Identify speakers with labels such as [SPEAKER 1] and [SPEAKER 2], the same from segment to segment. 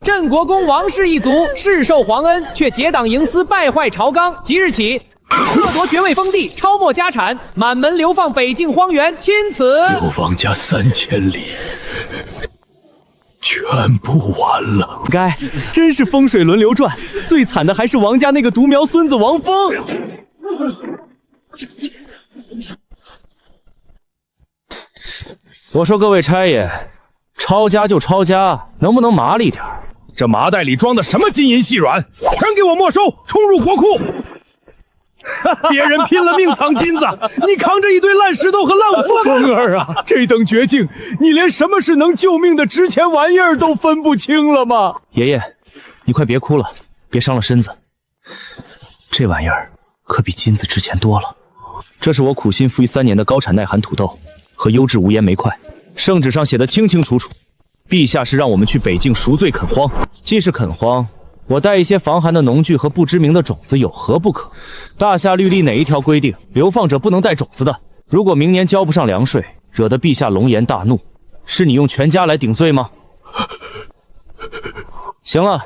[SPEAKER 1] 镇国公王氏一族世受皇恩，却结党营私，败坏朝纲。即日起，掠夺爵位封地，抄没家产，满门流放北境荒原，钦此。
[SPEAKER 2] 流亡家3000里，全部完了。
[SPEAKER 3] 该真是风水轮流转，最惨的还是王家那个独苗孙子王峰。
[SPEAKER 4] 我说各位差爷，抄家就抄家，能不能麻利点？
[SPEAKER 5] 这麻袋里装的什么金银细软，全给我没收，冲入国库！别人拼了命藏金子，你扛着一堆烂石头和烂风。
[SPEAKER 2] 风儿啊，这等绝境，你连什么是能救命的值钱玩意儿都分不清了吗？
[SPEAKER 4] 爷爷，你快别哭了，别伤了身子。这玩意儿可比金子值钱多了。这是我苦心赋予3年的高产耐寒土豆和优质无烟煤块，圣旨上写的清清楚楚。陛下是让我们去北境赎罪垦荒，既是垦荒，我带一些防寒的农具和不知名的种子有何不可？大夏律例哪一条规定流放者不能带种子的？如果明年交不上粮税，惹得陛下龙颜大怒，是你用全家来顶罪吗？行了，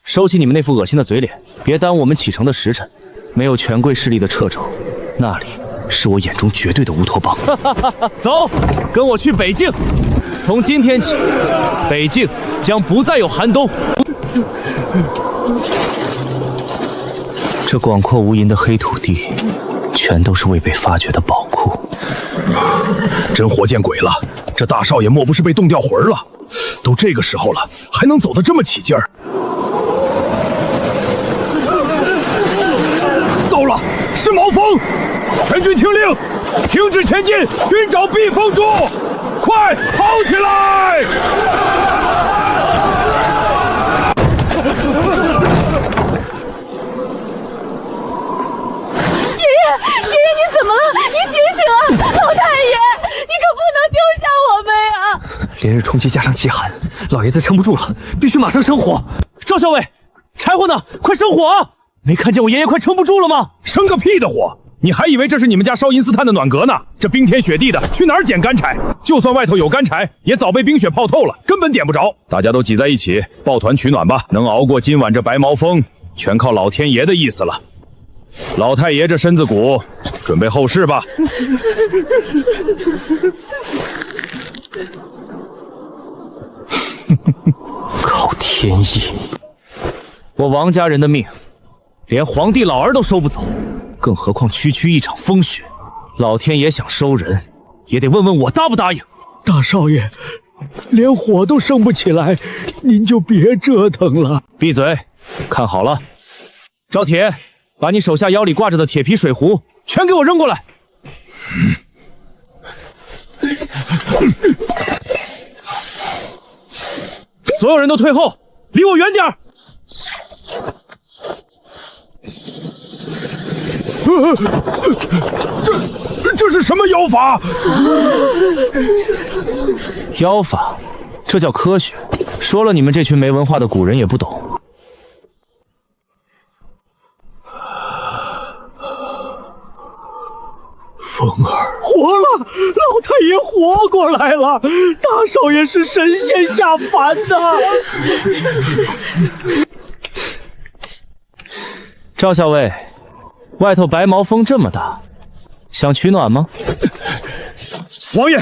[SPEAKER 4] 收起你们那副恶心的嘴脸，别耽误我们启程的时辰。没有权贵势力的掣肘，那里是我眼中绝对的乌托邦。走，跟我去北境。从今天起，北境将不再有寒冬。这广阔无垠的黑土地，全都是未被发掘的宝库。
[SPEAKER 5] 真活见鬼了！这大少爷莫不是被冻掉魂了？都这个时候了，还能走得这么起劲儿？糟了，是毛峰！全军听令，停止前进，寻找避风珠！快跑起来！
[SPEAKER 6] 爷爷，你怎么了？你醒醒啊！老太爷，你可不能丢下我们呀！
[SPEAKER 3] 连日冲击加上极寒，老爷子撑不住了，必须马上生火。
[SPEAKER 4] 赵校尉，柴火呢？快生火啊！没看见我爷爷快撑不住了吗？
[SPEAKER 5] 生个屁的火！你还以为这是你们家烧银丝炭的暖阁呢？这冰天雪地的，去哪儿捡干柴？就算外头有干柴，也早被冰雪泡透了，根本点不着。大家都挤在一起，抱团取暖吧。能熬过今晚这白毛风，全靠老天爷的意思了。老太爷这身子骨，准备后事吧。
[SPEAKER 4] 靠天意，我王家人的命，连皇帝老儿都收不走，更何况区区一场风雪。老天爷想收人，也得问问我答不答应。
[SPEAKER 2] 大少爷，连火都生不起来，您就别折腾了。
[SPEAKER 4] 闭嘴，看好了，赵铁，把你手下腰里挂着的铁皮水壶全给我扔过来。所有人都退后，离我远点儿。
[SPEAKER 5] 这是什么妖法？
[SPEAKER 4] 妖法，这叫科学。说了你们这群没文化的古人也不懂。
[SPEAKER 2] 风儿活了，老太爷活过来了，大少爷是神仙下凡的。
[SPEAKER 4] 赵校尉，外头白毛风这么大，想取暖吗？
[SPEAKER 5] 王爷，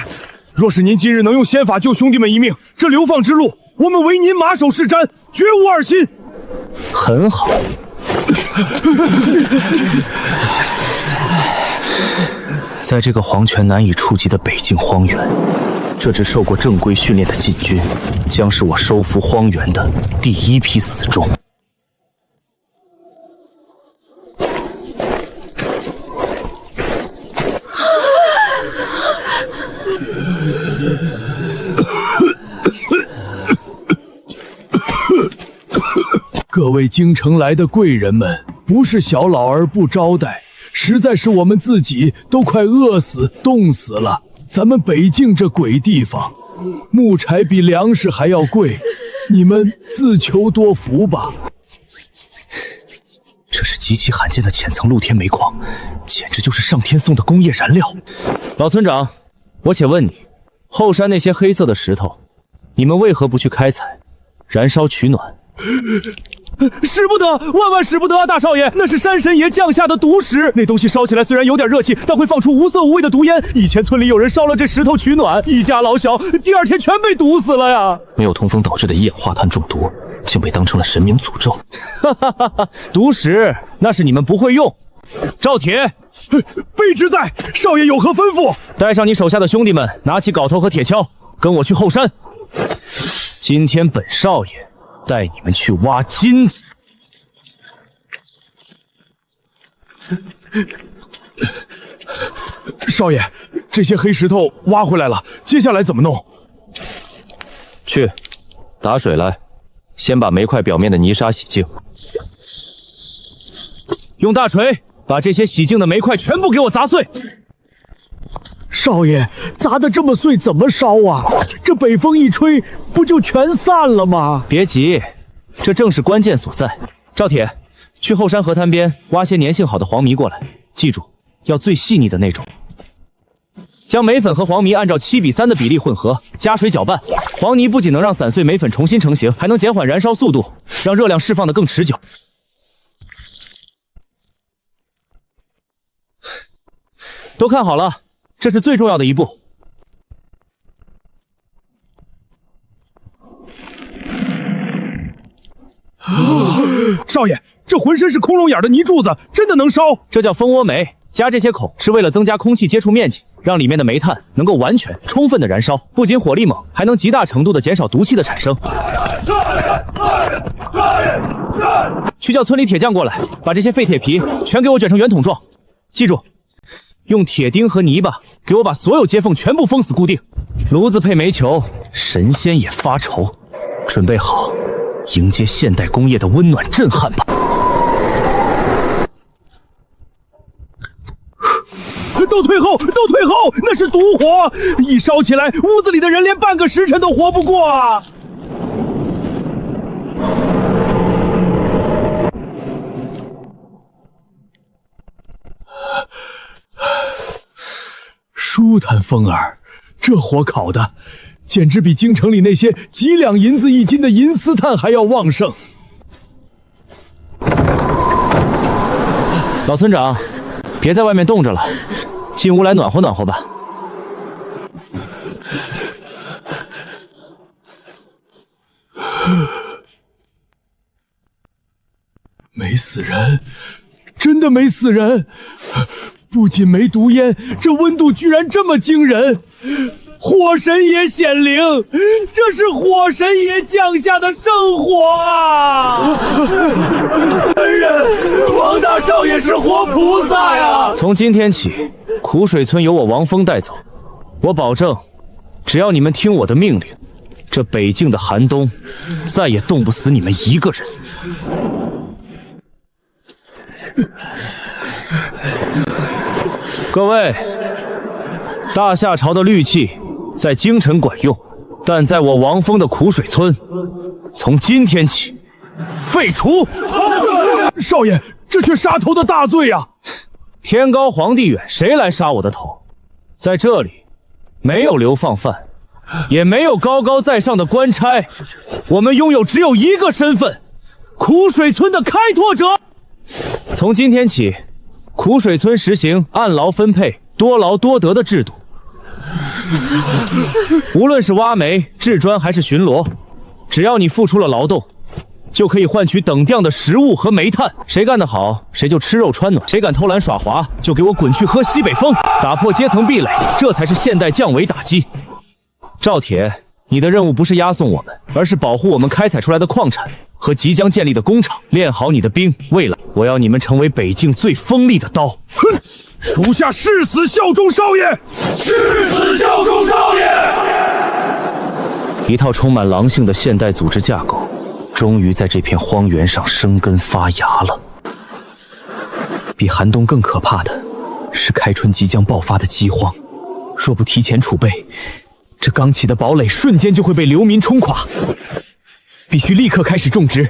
[SPEAKER 5] 若是您今日能用仙法救兄弟们一命，这流放之路，我们唯您马首是瞻，绝无二心。
[SPEAKER 4] 很好。在这个皇权难以触及的北境荒原，这支受过正规训练的禁军，将是我收服荒原的第一批死忠。
[SPEAKER 2] 各位京城来的贵人们，不是小老儿不招待，实在是我们自己都快饿死、冻死了。咱们北境这鬼地方，木柴比粮食还要贵，你们自求多福吧。
[SPEAKER 4] 这是极其罕见的浅层露天煤矿，简直就是上天送的工业燃料。老村长，我且问你，后山那些黑色的石头，你们为何不去开采，燃烧取暖。
[SPEAKER 3] 使不得，万万使不得啊！大少爷，那是山神爷降下的毒石，那东西烧起来虽然有点热气，但会放出无色无味的毒烟。以前村里有人烧了这石头取暖，一家老小第二天全被毒死了呀！
[SPEAKER 4] 没有通风导致的一氧化碳中毒，竟被当成了神明诅咒。
[SPEAKER 3] 哈哈哈哈！毒石那是你们不会用。赵铁，
[SPEAKER 2] 卑职在，少爷有何吩咐？
[SPEAKER 3] 带上你手下的兄弟们，拿起镐头和铁锹，跟我去后山。今天本少爷带你们去挖金子。
[SPEAKER 2] 少爷，这些黑石头挖回来了，接下来怎么弄？
[SPEAKER 4] 去，打水来，先把煤块表面的泥沙洗净。
[SPEAKER 3] 用大锤把这些洗净的煤块全部给我砸碎。
[SPEAKER 2] 少爷，砸得这么碎怎么烧啊？这北风一吹，不就全散了吗？
[SPEAKER 3] 别急，这正是关键所在。赵铁，去后山河滩边挖些粘性好的黄泥过来，记住，要最细腻的那种。将煤粉和黄泥按照7:3的比例混合，加水搅拌。黄泥不仅能让散碎煤粉重新成型，还能减缓燃烧速度，让热量释放得更持久。都看好了，这是最重要的一步。
[SPEAKER 2] 少爷，这浑身是空笼眼的泥柱子，真的能烧？
[SPEAKER 3] 这叫蜂窝煤，加这些孔是为了增加空气接触面积，让里面的煤炭能够完全、充分的燃烧，不仅火力猛，还能极大程度的减少毒气的产生。去叫村里铁匠过来，把这些废铁皮全给我卷成圆筒状。记住，用铁钉和泥巴给我把所有接缝全部封死固定。炉子配煤球，神仙也发愁。准备好，迎接现代工业的温暖震撼吧！
[SPEAKER 2] 都退后，都退后！那是毒火，一烧起来，屋子里的人连半个时辰都活不过啊！舒坦，风儿，这火烤的，简直比京城里那些几两银子一斤的银丝炭还要旺盛。
[SPEAKER 3] 老村长，别在外面冻着了，进屋来暖和暖和吧。
[SPEAKER 2] 没死人，真的没死人。不仅没毒烟，这温度居然这么惊人！火神爷显灵，这是火神爷降下的圣火啊！恩人，王大少爷是活菩萨呀！
[SPEAKER 3] 从今天起，苦水村由我王峰带走。我保证，只要你们听我的命令，这北境的寒冬再也冻不死你们一个人。各位，大夏朝的律器在京城管用，但在我王峰的苦水村，从今天起废除。
[SPEAKER 2] 少爷，这却杀头的大罪呀！
[SPEAKER 3] 天高皇帝远，谁来杀我的头？在这里，没有流放犯，也没有高高在上的官差，我们拥有只有一个身份：苦水村的开拓者。从今天起，苦水村实行按劳分配、多劳多得的制度。无论是挖煤、制砖还是巡逻，只要你付出了劳动，就可以换取等量的食物和煤炭。谁干得好，谁就吃肉穿暖；谁敢偷懒耍滑，就给我滚去喝西北风！打破阶层壁垒，这才是现代降维打击。赵铁，你的任务不是押送我们，而是保护我们开采出来的矿产和即将建立的工厂。练好你的兵，未来我要你们成为北境最锋利的刀。
[SPEAKER 2] 哼！属下誓死效忠少爷，誓死效忠少爷。
[SPEAKER 3] 一套充满狼性的现代组织架构，终于在这片荒原上生根发芽了。比寒冬更可怕的是开春即将爆发的饥荒，若不提前储备，这刚起的堡垒瞬间就会被流民冲垮。必须立刻开始种植。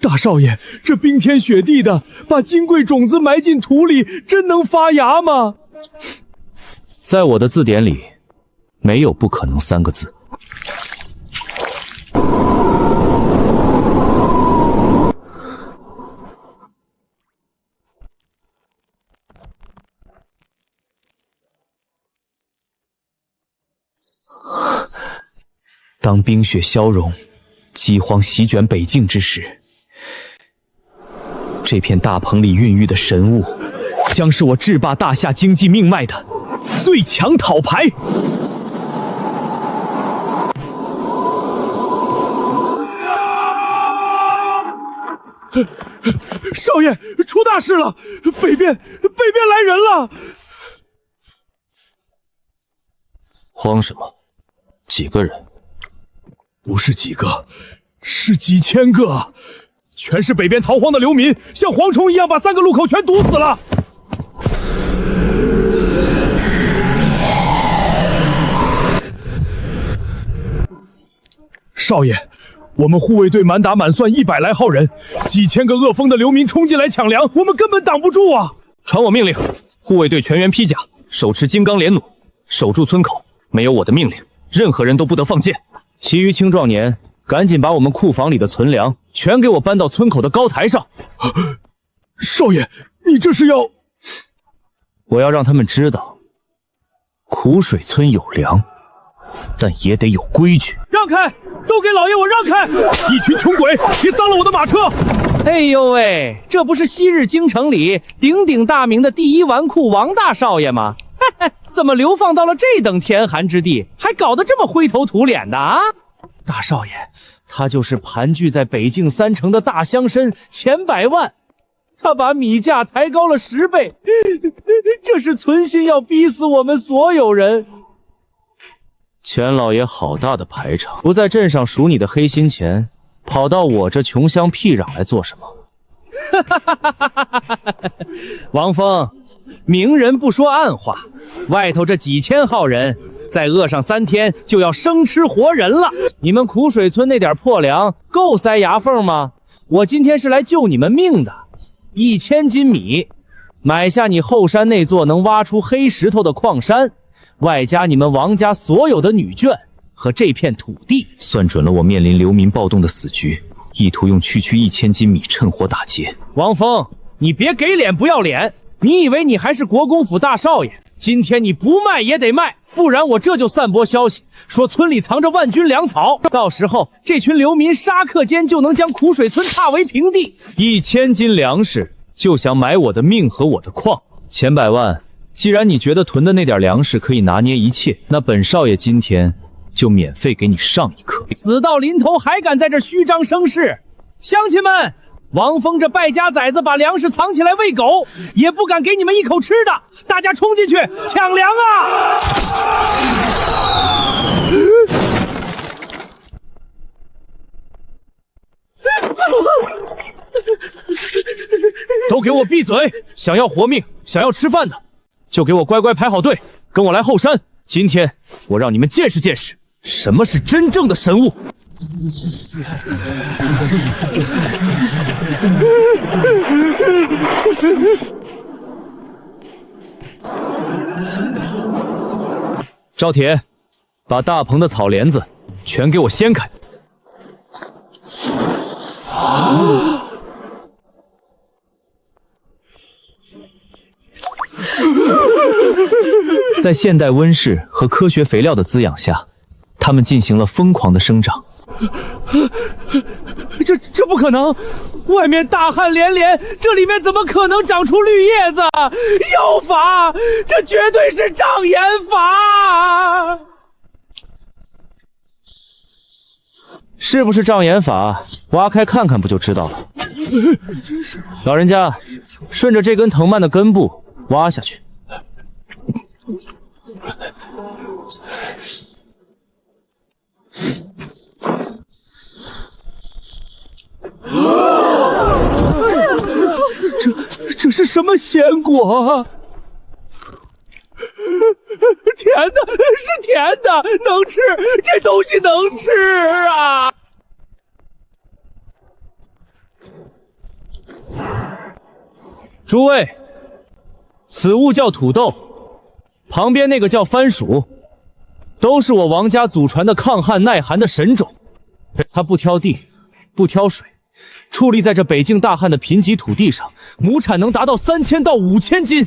[SPEAKER 2] 大少爷，这冰天雪地的，把金桂种子埋进土里，真能发芽吗？
[SPEAKER 3] 在我的字典里，没有不可能3个字。当冰雪消融，饥荒席卷北境之时，这片大棚里孕育的神物，将是我制霸大夏经济命脉的最强讨牌。
[SPEAKER 2] 少爷，出大事了！北边来人了！
[SPEAKER 3] 慌什么？几个人？
[SPEAKER 2] 不是几个，是几千个，全是北边逃荒的流民，像蝗虫一样把3个路口全堵死了。少爷，我们护卫队满打满算100来号人，几千个恶风的流民冲进来抢粮，我们根本挡不住啊！
[SPEAKER 3] 传我命令，护卫队全员披甲，手持金刚连弩，守住村口。没有我的命令，任何人都不得放箭。其余青壮年，赶紧把我们库房里的存粮全给我搬到村口的高台上。
[SPEAKER 2] 少爷，你这是要……
[SPEAKER 3] 我要让他们知道，苦水村有粮，但也得有规矩。
[SPEAKER 2] 让开！都给老爷我让开！一群穷鬼，别脏了我的马车！
[SPEAKER 1] 哎呦喂，这不是昔日京城里鼎鼎大名的第一纨绔王大少爷吗？怎么流放到了这等天寒之地，还搞得这么灰头土脸的啊？大少爷，他就是盘踞在北境3城的大乡绅钱百万，他把米价抬高了10倍，这是存心要逼死我们所有人。
[SPEAKER 3] 钱老爷好大的排场，不在镇上数你的黑心钱，跑到我这穷乡僻壤来做什么？
[SPEAKER 1] 王峰，明人不说暗话，外头这几千号人再饿上3天就要生吃活人了。你们苦水村那点破粮够塞牙缝吗？我今天是来救你们命的。1000斤米，买下你后山那座能挖出黑石头的矿山，外加你们王家所有的女眷和这片土地，
[SPEAKER 3] 算准了我面临流民暴动的死局，意图用区1000斤米趁火打劫。
[SPEAKER 1] 王峰，你别给脸不要脸！你以为你还是国公府大少爷？今天你不卖也得卖，不然我这就散播消息，说村里藏着万军粮草，到时候这群流民杀客间就能将苦水村踏为平地。
[SPEAKER 3] 1000斤粮食就想买我的命和我的矿？钱百万，既然你觉得囤的那点粮食可以拿捏一切，那本少爷今天就免费给你上一课。
[SPEAKER 1] 死到临头还敢在这虚张声势？乡亲们，王峰这败家崽子把粮食藏起来喂狗，也不敢给你们一口吃的，大家冲进去抢粮啊！
[SPEAKER 3] 都给我闭嘴！想要活命，想要吃饭的，就给我乖乖排好队，跟我来后山。今天我让你们见识见识，什么是真正的神物。赵铁，把大棚的草帘子全给我掀开。在现代温室和科学肥料的滋养下，它们进行了疯狂的生长。
[SPEAKER 1] 这不可能！外面大旱连连，这里面怎么可能长出绿叶子？妖法！这绝对是障眼法！
[SPEAKER 3] 是不是障眼法？挖开看看不就知道了。老人家，顺着这根藤蔓的根部挖下去。
[SPEAKER 2] 这是什么鲜果啊？
[SPEAKER 1] 甜的，是甜的，能吃，这东西能吃啊！
[SPEAKER 3] 诸位，此物叫土豆，旁边那个叫番薯，都是我王家祖传的抗旱耐寒的神种。它不挑地，不挑水，矗立在这北境大旱的贫瘠土地上，亩产能达到3000到5000斤。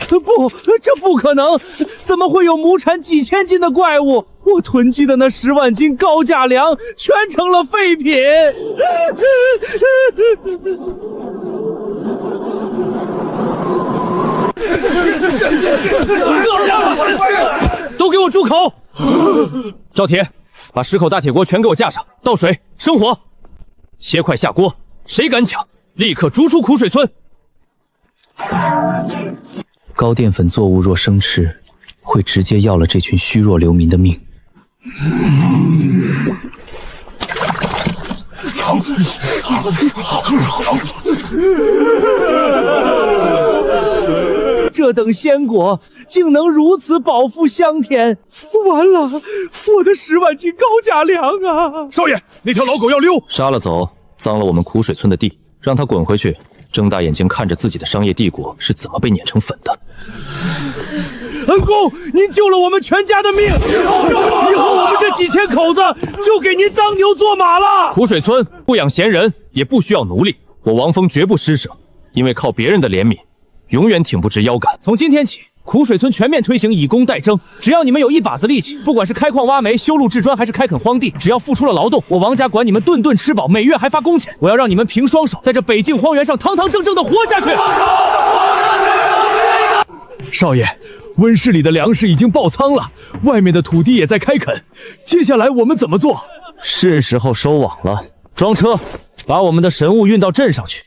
[SPEAKER 1] 不，这不可能！怎么会有亩产几千斤的怪物？我囤积的那10万斤高价粮全成了废品！
[SPEAKER 3] 都给我住口！赵铁，把10口大铁锅全给我架上，倒水生火，切块下锅，谁敢抢，立刻逐出苦水村。
[SPEAKER 4] 高淀粉作物若生吃，会直接要了这群虚弱流民的命。
[SPEAKER 1] 这等鲜果竟能如此饱腹香甜，完了，我的10万斤高价粮啊！
[SPEAKER 5] 少爷，那条老狗要溜，
[SPEAKER 3] 杀了走，脏了我们苦水村的地，让他滚回去，睁大眼睛看着自己的商业帝国是怎么被碾成粉的。
[SPEAKER 1] 恩公，您救了我们全家的命，以后我们这几千口子就给您当牛做马了。
[SPEAKER 3] 苦水村不养闲人，也不需要奴隶，我王峰绝不施舍，因为靠别人的怜悯，永远挺不直腰杆。
[SPEAKER 1] 从今天起，苦水村全面推行以工代征，只要你们有一把子力气，不管是开矿挖煤、修路制砖，还是开垦荒地，只要付出了劳动，我王家管你们顿顿吃饱，每月还发工钱。我要让你们凭双手在这北境荒原上堂堂正正的活下去。
[SPEAKER 2] 少爷，温室里的粮食已经爆仓了，外面的土地也在开垦，接下来我们怎么做？
[SPEAKER 3] 是时候收网了，装车，把我们的神物运到镇上去。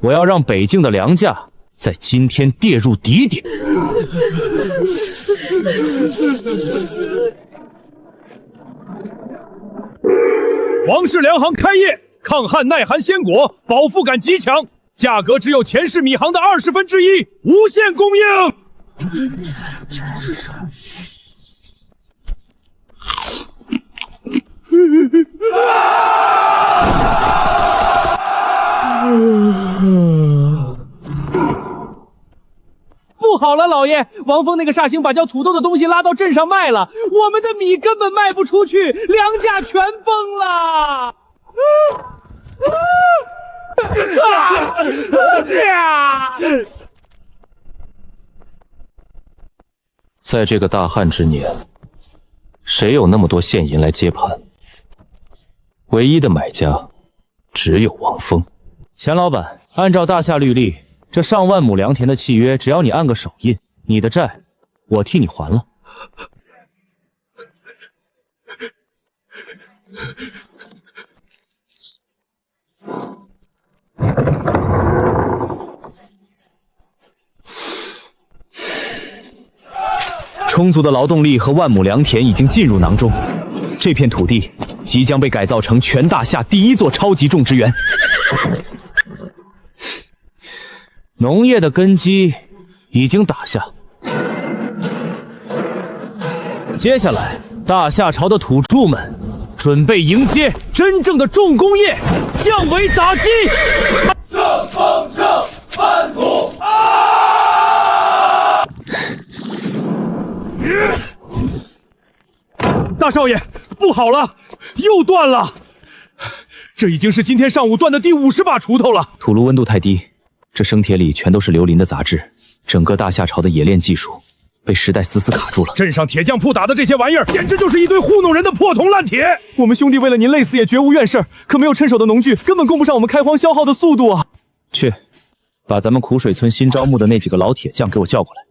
[SPEAKER 3] 我要让北境的粮价在今天跌入底点。
[SPEAKER 5] 王氏粮行开业，抗旱耐寒鲜果，饱腹感极强，价格只有前世米行的1/20，无限供应。
[SPEAKER 1] 不好了，老爷，王峰那个煞星把叫土豆的东西拉到镇上卖了，我们的米根本卖不出去，粮价全崩了。
[SPEAKER 3] 在这个大旱之年，谁有那么多现银来接盘？唯一的买家只有王峰。钱老板，按照大夏律例，这上万亩良田的契约，只要你按个手印，你的债我替你还了。充足的劳动力和万亩良田已经进入囊中，这片土地即将被改造成全大夏第1座超级种植园。农业的根基已经打下，接下来大夏朝的土著们准备迎接真正的重工业降维打击。
[SPEAKER 7] 正风正，翻土
[SPEAKER 5] 大少爷，不好了，又断了！这已经是今天上午断的第50把锄头了。
[SPEAKER 3] 土炉温度太低，这生铁里全都是硫磷的杂质，整个大夏朝的冶炼技术被时代死死卡住了。
[SPEAKER 5] 镇上铁匠铺打的这些玩意儿，简直就是一堆糊弄人的破铜烂铁。
[SPEAKER 1] 我们兄弟为了您累死也绝无怨事，可没有趁手的农具，根本供不上我们开荒消耗的速度啊！
[SPEAKER 3] 去，把咱们苦水村新招募的那几个老铁匠给我叫过来。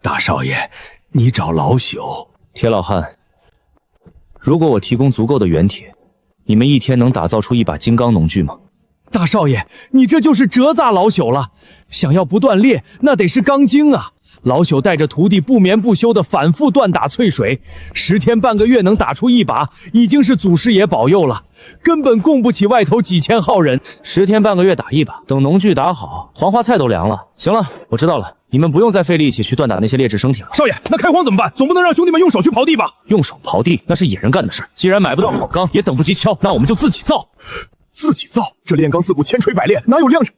[SPEAKER 2] 大少爷，你找老朽。
[SPEAKER 3] 铁老汉，如果我提供足够的原铁，你们一天能打造出一把金刚农具吗？
[SPEAKER 1] 大少爷，你这就是折煞老朽了。想要不断裂，那得是钢筋啊！老朽带着徒弟不眠不休的反复锻打淬水，10天半个月能打出一把，已经是祖师爷保佑了，根本供不起外头几千号人。
[SPEAKER 3] 10天半个月打一把，等农具打好，黄花菜都凉了。行了，我知道了，你们不用再费力气去锻打那些劣质生铁了。
[SPEAKER 5] 少爷，那开荒怎么办？总不能让兄弟们用手去刨地吧？
[SPEAKER 3] 用手刨地那是野人干的事儿。既然买不到好钢，也等不及敲，那我们就自己造。
[SPEAKER 8] 自己造？这炼钢自古千锤百炼，哪有量产？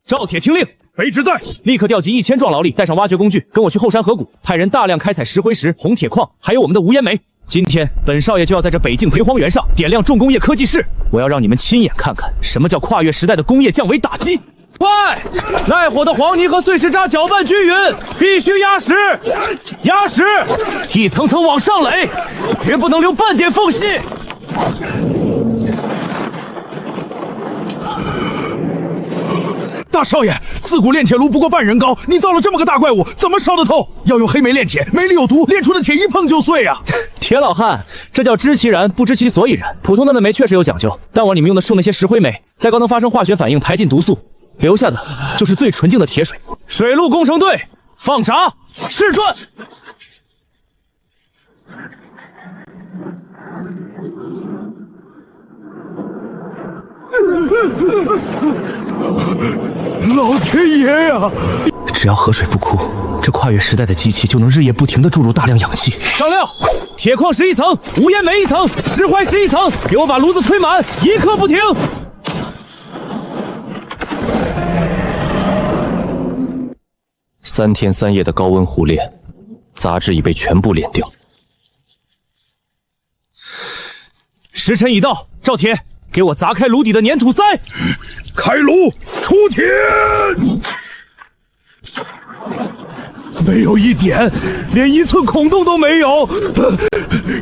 [SPEAKER 3] 赵铁听令，
[SPEAKER 5] 卑职在，
[SPEAKER 3] 立刻调集1000壮劳力，带上挖掘工具，跟我去后山河谷，派人大量开采石灰石、红铁矿，还有我们的无烟煤。今天本少爷就要在这北境培荒原上点亮重工业科技室，我要让你们亲眼看看什么叫跨越时代的工业降维打击。快！耐火的黄泥和碎石渣搅拌均匀，必须压实，压实，一层层往上垒，绝不能留半点缝隙。
[SPEAKER 5] 大少爷，自古炼铁炉不过半人高，你造了这么个大怪物，怎么烧得透？要用黑煤炼铁，煤里有毒，炼出的铁一碰就碎啊！
[SPEAKER 3] 铁老汉，这叫知其然，不知其所以然。普通的煤确实有讲究，但碗里面用的是那些石灰煤，再高能发生化学反应，排进毒素，留下的就是最纯净的铁水。水陆工程队放闸试转。
[SPEAKER 5] 老天爷呀！
[SPEAKER 3] 只要河水不枯，这跨越时代的机器就能日夜不停地注入大量氧气。上料，铁矿石1层，无烟煤1层，石灰石1层，给我把炉子推满，一刻不停。3天3夜的高温互炼，杂质已被全部炼掉。时辰已到，赵铁，给我砸开炉底的粘土塞，
[SPEAKER 5] 开炉出铁，没有一点，连1寸孔洞都没有。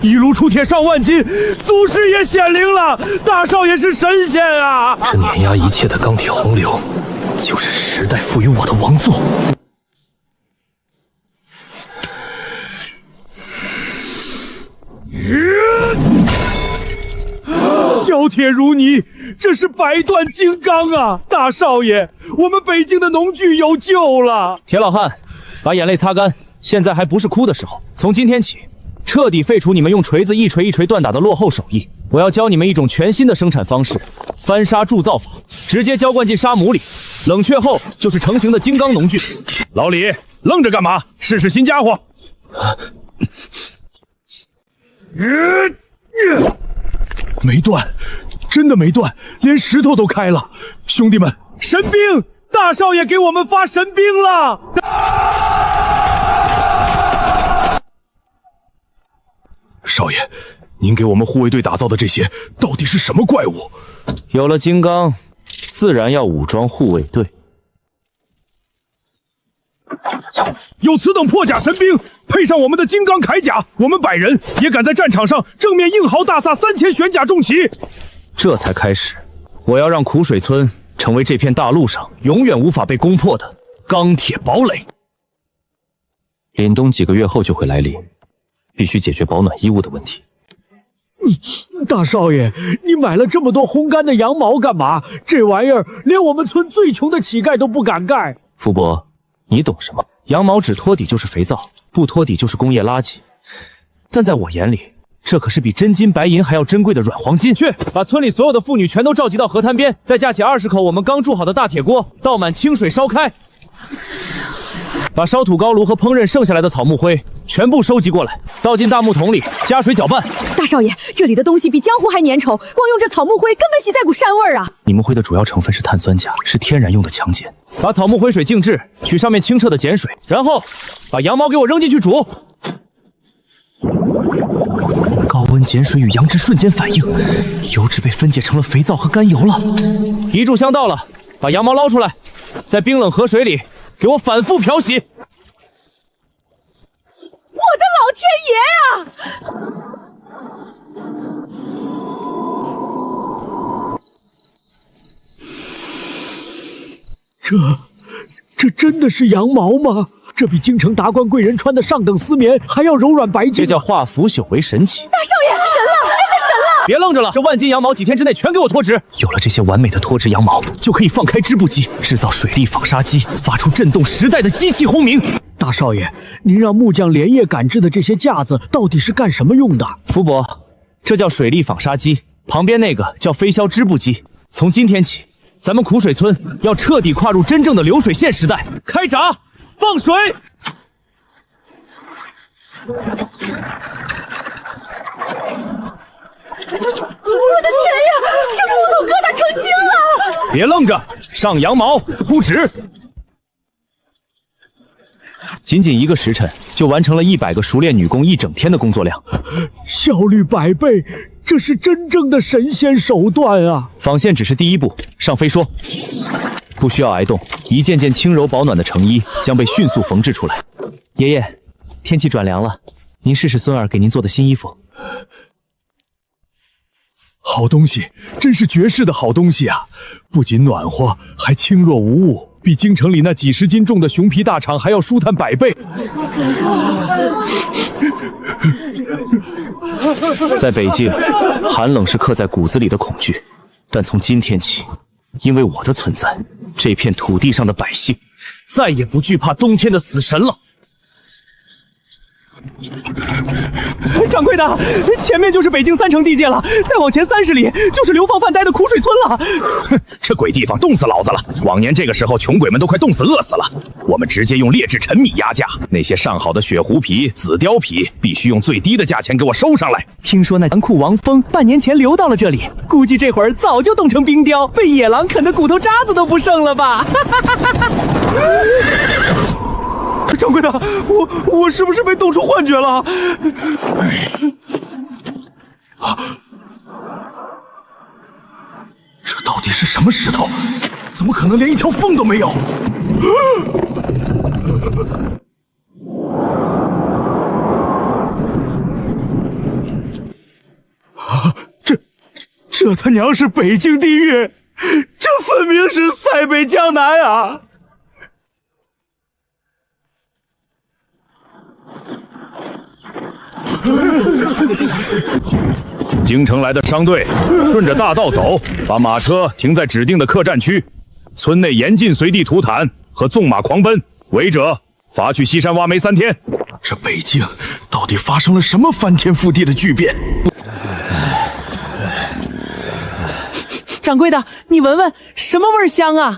[SPEAKER 5] 一炉出铁上万斤，祖师爷显灵了，大少爷是神仙啊！
[SPEAKER 3] 这碾压一切的钢铁洪流，就是时代赋予我的王座。
[SPEAKER 5] 削铁如泥，这是百断金刚啊！大少爷，我们北京的农具有救了！
[SPEAKER 3] 铁老汉，把眼泪擦干，现在还不是哭的时候。从今天起，彻底废除你们用锤子一锤一锤锻打的落后手艺。我要教你们一种全新的生产方式——翻砂铸造法，直接浇灌进沙母里，冷却后就是成型的金刚农具。
[SPEAKER 5] 老李，愣着干嘛？试试新家伙。没断，真的没断，连石头都开了。兄弟们，神兵！大少爷给我们发神兵了！少爷，您给我们护卫队打造的这些到底是什么怪物？
[SPEAKER 3] 有了金刚，自然要武装护卫队。
[SPEAKER 5] 有此等破甲神兵，配上我们的金刚铠甲，我们100人也敢在战场上正面硬豪大撒3000玄甲重骑。
[SPEAKER 3] 这才开始，我要让苦水村成为这片大陆上永远无法被攻破的钢铁堡垒。凛冬几个月后就会来临，必须解决保暖衣物的问题。
[SPEAKER 2] 大少爷，你买了这么多烘干的羊毛干嘛？这玩意儿连我们村最穷的乞丐都不敢盖。
[SPEAKER 3] 福伯，你懂什么？羊毛只拖底就是肥皂，不拖底就是工业垃圾。但在我眼里，这可是比真金白银还要珍贵的软黄金。去，把村里所有的妇女全都召集到河滩边，再架起20口我们刚铸好的大铁锅，倒满清水烧开。把烧土高炉和烹饪剩下来的草木灰全部收集过来，倒进大木桶里，加水搅拌。
[SPEAKER 6] 大少爷，这里的东西比江湖还粘稠，光用这草木灰根本洗在股膻味儿啊！
[SPEAKER 3] 你们灰的主要成分是碳酸钾，是天然用的强碱。把草木灰水静置，取上面清澈的碱水，然后把羊毛给我扔进去煮。高温碱水与羊脂瞬间反应，油脂被分解成了肥皂和甘油了。一炷香到了，把羊毛捞出来，在冰冷河水里给我反复漂洗。
[SPEAKER 6] 我的老天爷啊！
[SPEAKER 2] 这真的是羊毛吗？这比京城达官贵人穿的上等丝棉还要柔软白净。
[SPEAKER 3] 这叫化腐朽为神奇。
[SPEAKER 6] 大少爷，神了，真的神了！
[SPEAKER 3] 别愣着了，这万斤羊毛几天之内全给我脱脂。有了这些完美的脱脂羊毛，就可以放开织布机，制造水力纺纱机，发出震动时代的机器轰鸣。
[SPEAKER 2] 大少爷，您让木匠连夜赶制的这些架子到底是干什么用的？
[SPEAKER 3] 福伯，这叫水力纺纱机，旁边那个叫飞销织布机。从今天起，咱们苦水村要彻底跨入真正的流水线时代。开闸！放水！
[SPEAKER 6] 我的天呀，这木头疙瘩成精了！
[SPEAKER 5] 别愣着，上羊毛，铺纸。
[SPEAKER 3] 仅仅1个时辰，就完成了100个熟练女工1整天的工作量，
[SPEAKER 2] 效率100倍，这是真正的神仙手段啊！
[SPEAKER 3] 纺线只是第一步，上飞说，不需要挨冻，一件件轻柔保暖的成衣将被迅速缝制出来。爷爷，天气转凉了，您试试孙儿给您做的新衣服。
[SPEAKER 2] 好东西，真是绝世的好东西啊！不仅暖和，还轻若无物，比京城里那几10斤重的熊皮大氅还要舒坦100倍。
[SPEAKER 3] 在北境，寒冷是刻在骨子里的恐惧，但从今天起，因为我的存在，这片土地上的百姓再也不惧怕冬天的死神了。
[SPEAKER 1] 掌柜的，前面就是北京3城地界了，再往前30里就是流放犯呆的苦水村了。
[SPEAKER 5] 哼，这鬼地方冻死老子了！往年这个时候，穷鬼们都快冻死饿死了。我们直接用劣质陈米压价，那些上好的雪狐皮、紫貂皮，必须用最低的价钱给我收上来。
[SPEAKER 1] 听说那残酷王峰半年前流到了这里，估计这会儿早就冻成冰雕，被野狼啃得骨头渣子都不剩了吧？掌柜的，我是不是被冻出幻觉了？
[SPEAKER 2] 这到底是什么石头？怎么可能连一条缝都没有？这他娘是北京地狱，这分明是塞北江南啊！
[SPEAKER 5] 京城来的商队，顺着大道走，把马车停在指定的客栈区。村内严禁随地吐痰和纵马狂奔，违者罚去西山挖煤3天。
[SPEAKER 2] 这北京到底发生了什么翻天覆地的巨变？
[SPEAKER 1] 掌柜的，你闻闻，什么味儿香啊？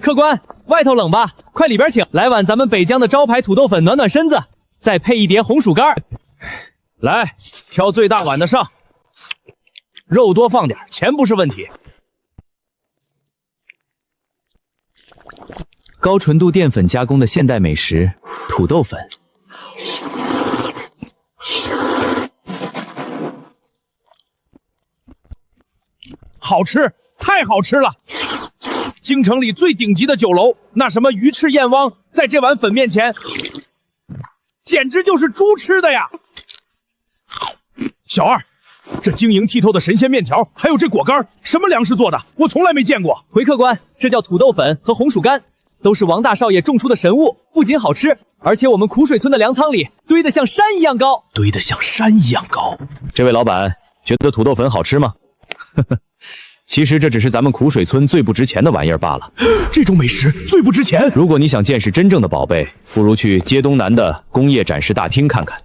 [SPEAKER 1] 客官，外头冷吧？快里边请，来碗咱们北疆的招牌土豆粉暖暖身子，再配一碟红薯干。
[SPEAKER 5] 来，挑最大碗的上，
[SPEAKER 1] 肉多放点，钱不是问题。
[SPEAKER 3] 高纯度淀粉加工的现代美食土豆粉，
[SPEAKER 5] 好吃，太好吃了！京城里最顶级的酒楼，那什么鱼翅燕汪，在这碗粉面前，简直就是猪吃的呀！小二，这晶莹剔透的神仙面条，还有这果干，什么粮食做的？我从来没见过。
[SPEAKER 1] 回客官，这叫土豆粉和红薯干，都是王大少爷种出的神物，不仅好吃，而且我们苦水村的粮仓里堆得像山一样高。
[SPEAKER 2] 堆得像山一样高。
[SPEAKER 3] 这位老板觉得土豆粉好吃吗？呵呵，其实这只是咱们苦水村最不值钱的玩意儿罢了。
[SPEAKER 2] 这种美食最不值钱。
[SPEAKER 3] 如果你想见识真正的宝贝，不如去街东南的工业展示大厅看看。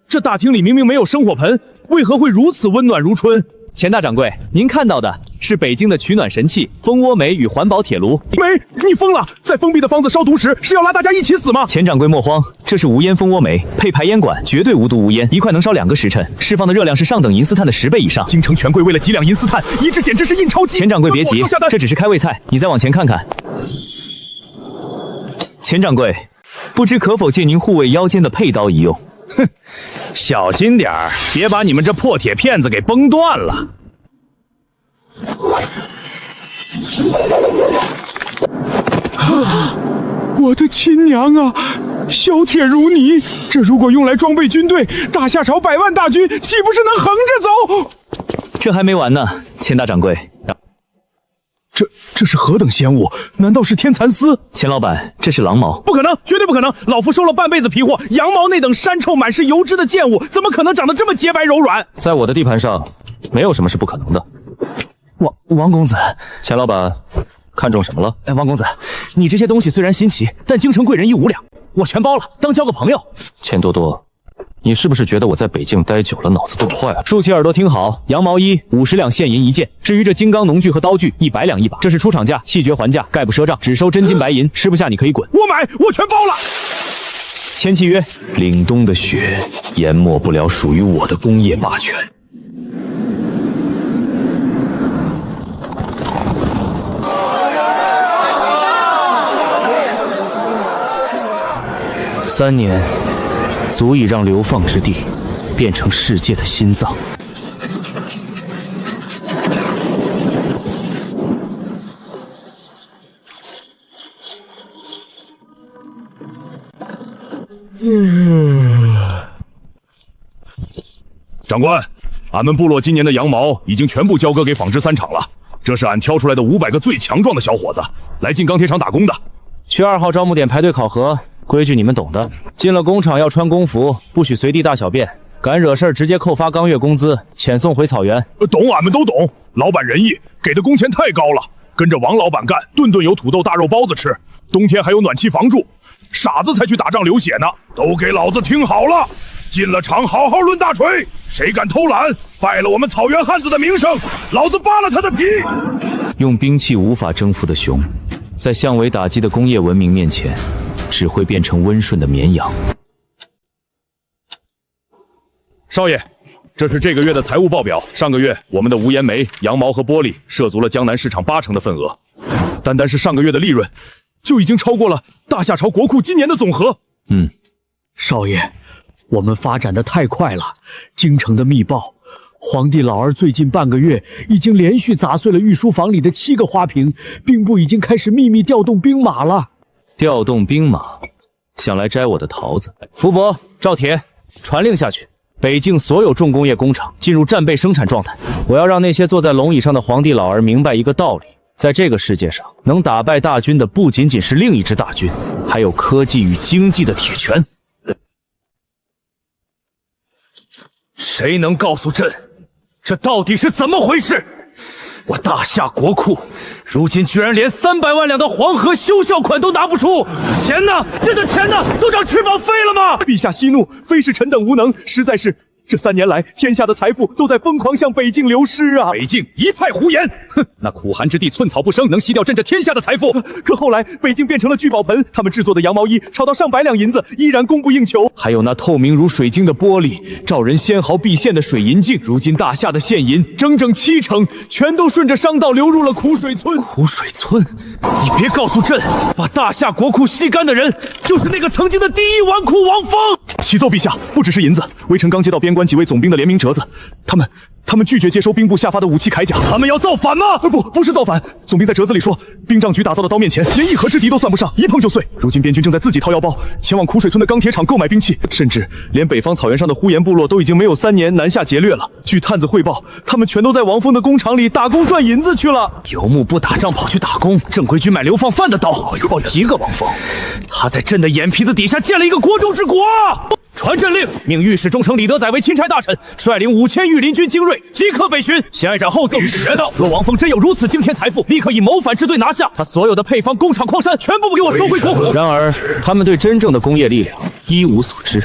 [SPEAKER 5] 这大厅里明明没有生火盆，为何会如此温暖如春？
[SPEAKER 1] 钱大掌柜，您看到的是北京的取暖神器蜂窝煤与环保铁炉。
[SPEAKER 5] 煤，你疯了！在封闭的房子烧毒时，是要拉大家一起死吗？
[SPEAKER 3] 钱掌柜莫慌，这是无烟蜂窝煤，配排烟管，绝对无毒无烟，一块能烧2个时辰，释放的热量是上等银丝炭的10倍以上。
[SPEAKER 5] 京城权贵为了几两银丝炭，一致简直是印钞机。
[SPEAKER 3] 钱掌柜别急，这只是开胃菜，你再往前看看。钱掌柜，不知可否借您护卫腰间的佩刀一用？
[SPEAKER 5] 哼，小心点儿，别把你们这破铁片子给崩断了。
[SPEAKER 2] 我的亲娘啊！削铁如泥，这如果用来装备军队，大夏朝100万大军岂不是能横着走？
[SPEAKER 3] 这还没完呢，钱大掌柜。
[SPEAKER 2] 这是何等仙物？难道是天蚕丝？
[SPEAKER 4] 钱老板，这是狼毛。
[SPEAKER 5] 不可能，绝对不可能！老夫收了半辈子皮货，羊毛那等膻臭、满是油脂的贱物，怎么可能长得这么洁白柔软？
[SPEAKER 4] 在我的地盘上，没有什么是不可能的。
[SPEAKER 3] 王公子，
[SPEAKER 4] 钱老板，看中什么了？
[SPEAKER 3] 哎，王公子，你这些东西虽然新奇，但京城贵人1无两，我全包了，当交个朋友。
[SPEAKER 4] 钱多多，你是不是觉得我在北境待久了，脑子都坏了？
[SPEAKER 3] 竖起耳朵听好，羊毛衣50两现银1件，至于这金刚农具和刀具100两1把，这是出厂价，弃绝还价，概不赊账，只收真金白银，吃不下你可以滚。
[SPEAKER 5] 我买，我全包了。
[SPEAKER 3] 签契约。
[SPEAKER 4] 凛冬的雪淹没不了属于我的工业霸权。
[SPEAKER 3] 3年，足以让流放之地变成世界的心脏。
[SPEAKER 5] 长官，俺们部落今年的羊毛已经全部交割给纺织3厂了，这是俺挑出来的500个最强壮的小伙子，来进钢铁厂打工的。
[SPEAKER 3] 去2号招募点排队考核，规矩你们懂的。进了工厂要穿工服，不许随地大小便，敢惹事儿直接扣发刚月工资，遣送回草原。
[SPEAKER 5] 懂，俺们都懂。老板仁义，给的工钱太高了，跟着王老板干，顿顿有土豆大肉包子吃，冬天还有暖气房住。傻子才去打仗流血呢！都给老子听好了，进了厂好好抡大锤，谁敢偷懒，败了我们草原汉子的名声，老子扒了他的皮！
[SPEAKER 3] 用兵器无法征服的熊，在向伟打击的工业文明面前，只会变成温顺的绵羊。
[SPEAKER 5] 少爷，这是这个月的财务报表。上个月我们的无烟煤、羊毛和玻璃涉足了江南市场80%的份额，单是上个月的利润，就已经超过了大夏朝国库今年的总和。
[SPEAKER 2] 少爷，我们发展的太快了。京城的密报，皇帝老儿最近半个月已经连续砸碎了御书房里的7个花瓶，兵部已经开始秘密调动兵马了。
[SPEAKER 3] 调动兵马，想来摘我的桃子。福伯、赵铁，传令下去，北境所有重工业工厂进入战备生产状态。我要让那些坐在龙椅上的皇帝老儿明白一个道理。在这个世界上，能打败大军的不仅仅是另一支大军，还有科技与经济的铁拳。谁能告诉朕，这到底是怎么回事？我大夏国库，如今居然连300万两的黄河修缮款都拿不出，钱呢？朕的钱呢？都长翅膀飞了吗？
[SPEAKER 2] 陛下息怒，非是臣等无能，实在是这3年来，天下的财富都在疯狂向北境流失啊！
[SPEAKER 5] 北境一派胡言，哼，那苦寒之地寸草不生，能吸掉朕这天下的财富。
[SPEAKER 2] 可后来北境变成了聚宝盆，他们制作的羊毛衣炒到上百两银子，依然供不应求。
[SPEAKER 3] 还有那透明如水晶的玻璃，照人纤毫毕现的水银镜，如今大夏的现银整整70%，全都顺着商道流入了苦水村。
[SPEAKER 4] 苦水村，你别告诉朕，把大夏国库吸干的人就是那个曾经的第一纨绔王峰。
[SPEAKER 2] 启奏陛下，不只是银子，微臣刚接到边关几位总兵的联名折子，他们拒绝接收兵部下发的武器铠甲，
[SPEAKER 4] 他们要造反吗？
[SPEAKER 2] 不是造反。总兵在折子里说，兵帐局打造的刀面前，连一合之敌都算不上，一碰就碎。如今边军正在自己掏腰包，前往苦水村的钢铁厂购买兵器，甚至连北方草原上的呼延部落都已经没有3年南下劫掠了。据探子汇报，他们全都在王峰的工厂里打工赚银子去了。
[SPEAKER 3] 游牧不打仗跑去打工，正规军买流放犯的刀，靠一个王峰，他在朕的眼皮子底下建了一个国中之国。传朕令，命御史中丞李德载为钦差大臣，率领5000御林军精锐，即刻北巡。先爱斩后奏。学到，若王峰真有如此惊天财富，立刻以谋反之罪拿下他所有的配方、工厂、矿山，全部给我收回国库。然而，他们对真正的工业力量一无所知。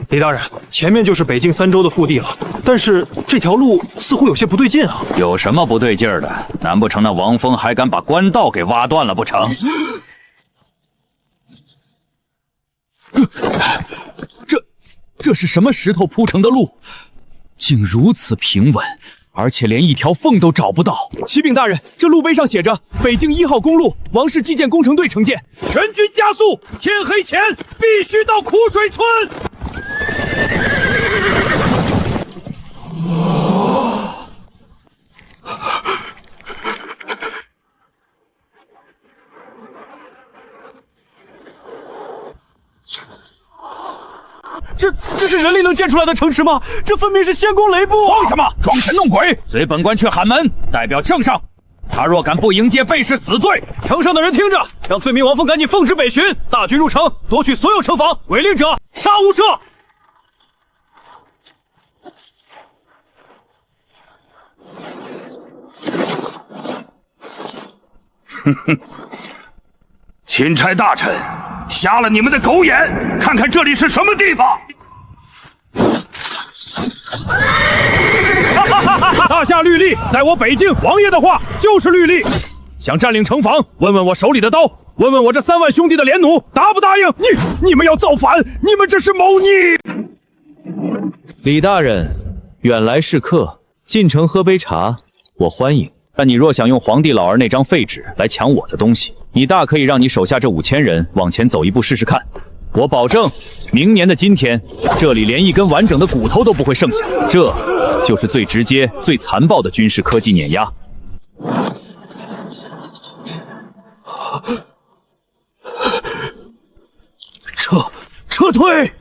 [SPEAKER 9] 李大人，前面就是北境3州的腹地了，但是这条路似乎有些不对劲啊！
[SPEAKER 10] 有什么不对劲儿的？难不成那王峰还敢把官道给挖断了不成？
[SPEAKER 3] 这是什么石头铺成的路？竟如此平稳，而且连一条缝都找不到。
[SPEAKER 2] 启禀大人，这路碑上写着“北京1号公路，王氏基建工程队承建”。
[SPEAKER 5] 全军加速，天黑前必须到苦水村。
[SPEAKER 2] 这是人力能建出来的城池吗？这分明是仙宫雷部！
[SPEAKER 5] 慌什么？装神弄鬼！
[SPEAKER 10] 随本官去喊门，代表圣上。
[SPEAKER 5] 他若敢不迎接，备是死罪。
[SPEAKER 3] 城上的人听着，让罪民王峰赶紧奉旨北巡，大军入城，夺取所有城防，违令者杀无赦。
[SPEAKER 5] 哼哼，钦差大臣，瞎了你们的狗眼，看看这里是什么地方！
[SPEAKER 3] 大夏律例，在我北境，王爷的话就是律例。想占领城防，问问我手里的刀，问问我这3万兄弟的连弩，答不答应？
[SPEAKER 5] 你们要造反，你们这是谋逆！
[SPEAKER 4] 李大人，远来是客，进城喝杯茶，我欢迎。但你若想用皇帝老儿那张废纸来抢我的东西，你大可以让你手下这5000人往前走一步试试看。我保证，明年的今天，这里连一根完整的骨头都不会剩下。这就是最直接、最残暴的军事科技碾压。
[SPEAKER 3] 撤退！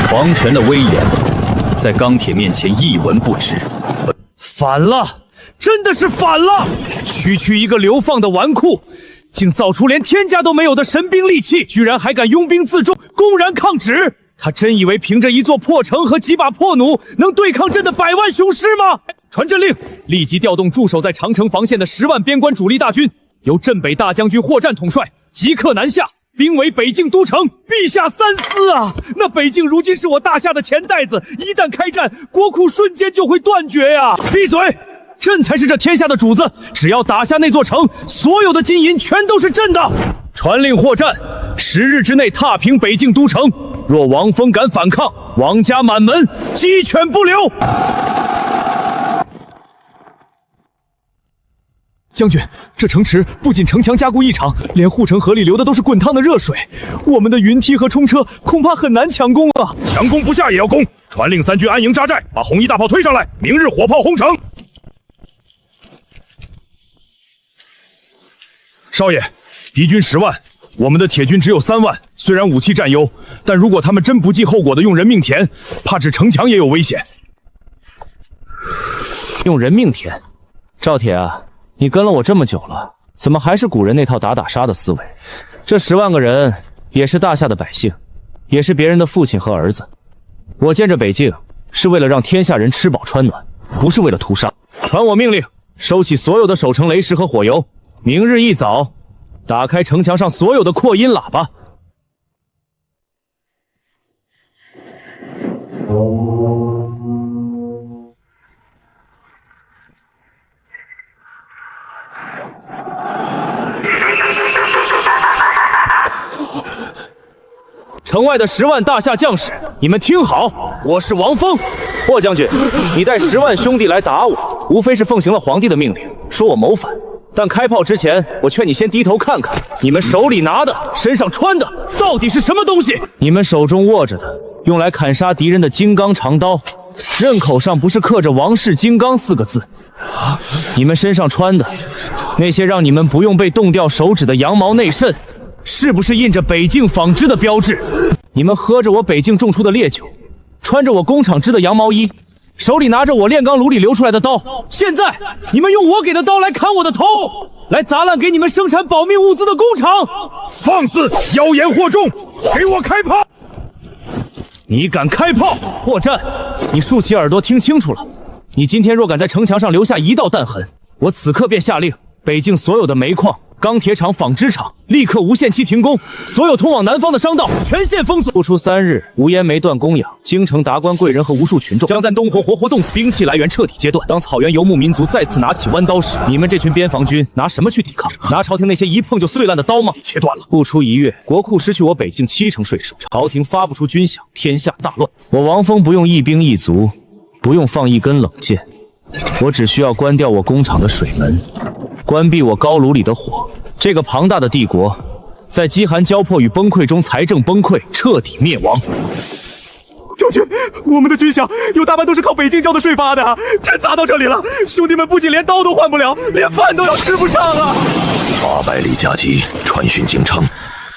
[SPEAKER 4] 皇权的威严，在钢铁面前一文不值。
[SPEAKER 3] 反了，真的是反了！区一个流放的纨绔，竟造出连天家都没有的神兵利器，居然还敢拥兵自重，公然抗旨！他真以为凭着一座破城和几把破弩，能对抗朕的100万雄师吗？传朕令，立即调动驻守在长城防线的10万边关主力大军，由镇北大将军霍战统帅，即刻南下，兵围北境都城。陛下三思啊！那北境如今是我大夏的钱袋子，一旦开战，国库瞬间就会断绝呀！闭嘴！朕才是这天下的主子，只要打下那座城，所有的金银全都是朕的。传令霍战，10日之内踏平北境都城。若王峰敢反抗，王家满门，鸡犬不留。将军，这城池不仅城墙加固异常，连护城河里流的都是滚烫的热水，我们的云梯和冲车恐怕很难强攻啊！
[SPEAKER 5] 强攻不下也要攻！传令3军安营扎寨，把红衣大炮推上来，明日火炮轰城。少爷，敌军10万，我们的铁军只有3万。虽然武器占优，但如果他们真不计后果的用人命填，怕只城墙也有危险。
[SPEAKER 4] 用人命填？赵铁啊，你跟了我这么久了，怎么还是古人那套打打杀的思维？这10万个人也是大夏的百姓，也是别人的父亲和儿子。我建这北境是为了让天下人吃饱穿暖，不是为了屠杀。传我命令，收起所有的守城雷石和火油，明日一早打开城墙上所有的扩音喇叭。城外的10万大夏将士，你们听好，我是王峰。霍将军，你带10万兄弟来打我，无非是奉行了皇帝的命令，说我谋反。但开炮之前，我劝你先低头看看，你们手里拿的、身上穿的，到底是什么东西？你们手中握着的，用来砍杀敌人的金刚长刀，刃口上不是刻着“王氏金刚”4个字？你们身上穿的，那些让你们不用被冻掉手指的羊毛内衬，是不是印着北境纺织的标志？你们喝着我北境种出的烈酒，穿着我工厂织的羊毛衣，手里拿着我炼钢炉里流出来的刀，现在你们用我给的刀来砍我的头，来砸烂给你们生产保命物资的工厂，
[SPEAKER 5] 放肆，妖言惑众，给我开炮！
[SPEAKER 4] 你敢开炮？霍战，你竖起耳朵听清楚了，你今天若敢在城墙上留下1道弹痕，我此刻便下令，北境所有的煤矿、钢铁厂、纺织厂立刻无限期停工，所有通往南方的商道全线封锁。不出3日，无烟煤断供养，京城达官贵人和无数群众将在东活活冻死，兵器来源彻底截断。当草原游牧民族再次拿起弯刀时，你们这群边防军拿什么去抵抗？拿朝廷那些一碰就碎烂的刀吗？
[SPEAKER 5] 切断了。
[SPEAKER 4] 不出1月，国库失去我北境70%税收，朝廷发不出军饷，天下大乱。我王峰不用一兵一卒，不用放1根冷箭，我只需要关掉我工厂的水门，关闭我高炉里的火。这个庞大的帝国，在饥寒交迫与崩溃中财政崩溃，彻底灭亡。
[SPEAKER 8] 将军，我们的军饷有大半都是靠北境交的税发的，朕砸到这里了，兄弟们不仅连刀都换不了，连饭都要吃不上啊
[SPEAKER 11] ！800里加急传讯京城，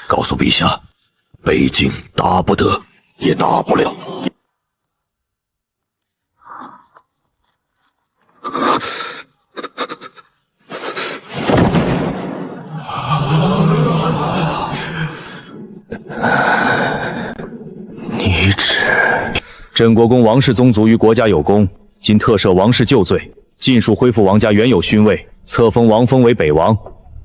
[SPEAKER 11] 告诉陛下，北境打不得，也打不了。
[SPEAKER 4] 女旨，镇国公王氏宗族于国家有功，今特赦王氏旧罪，尽数恢复王家原有勋位，册封王封为北王。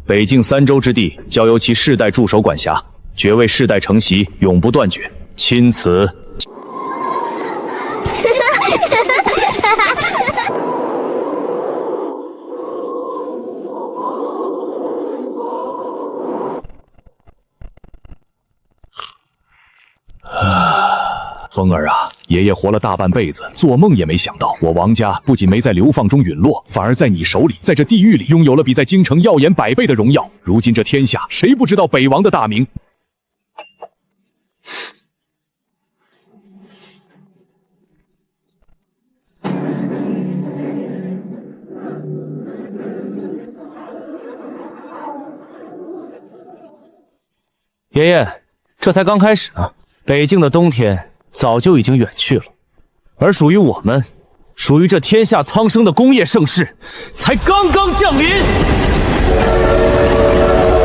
[SPEAKER 4] 北境3州之地交由其世代驻守管辖，爵位世代承袭，永不断绝。钦此。
[SPEAKER 5] 风儿啊，爷爷活了大半辈子，做梦也没想到，我王家不仅没在流放中陨落，反而在你手里，在这地狱里拥有了比在京城耀眼100倍的荣耀。如今这天下，谁不知道北王的大名？
[SPEAKER 3] 爷爷，这才刚开始呢。北境的冬天早就已经远去了，而属于我们，属于这天下苍生的工业盛世，才刚刚降临。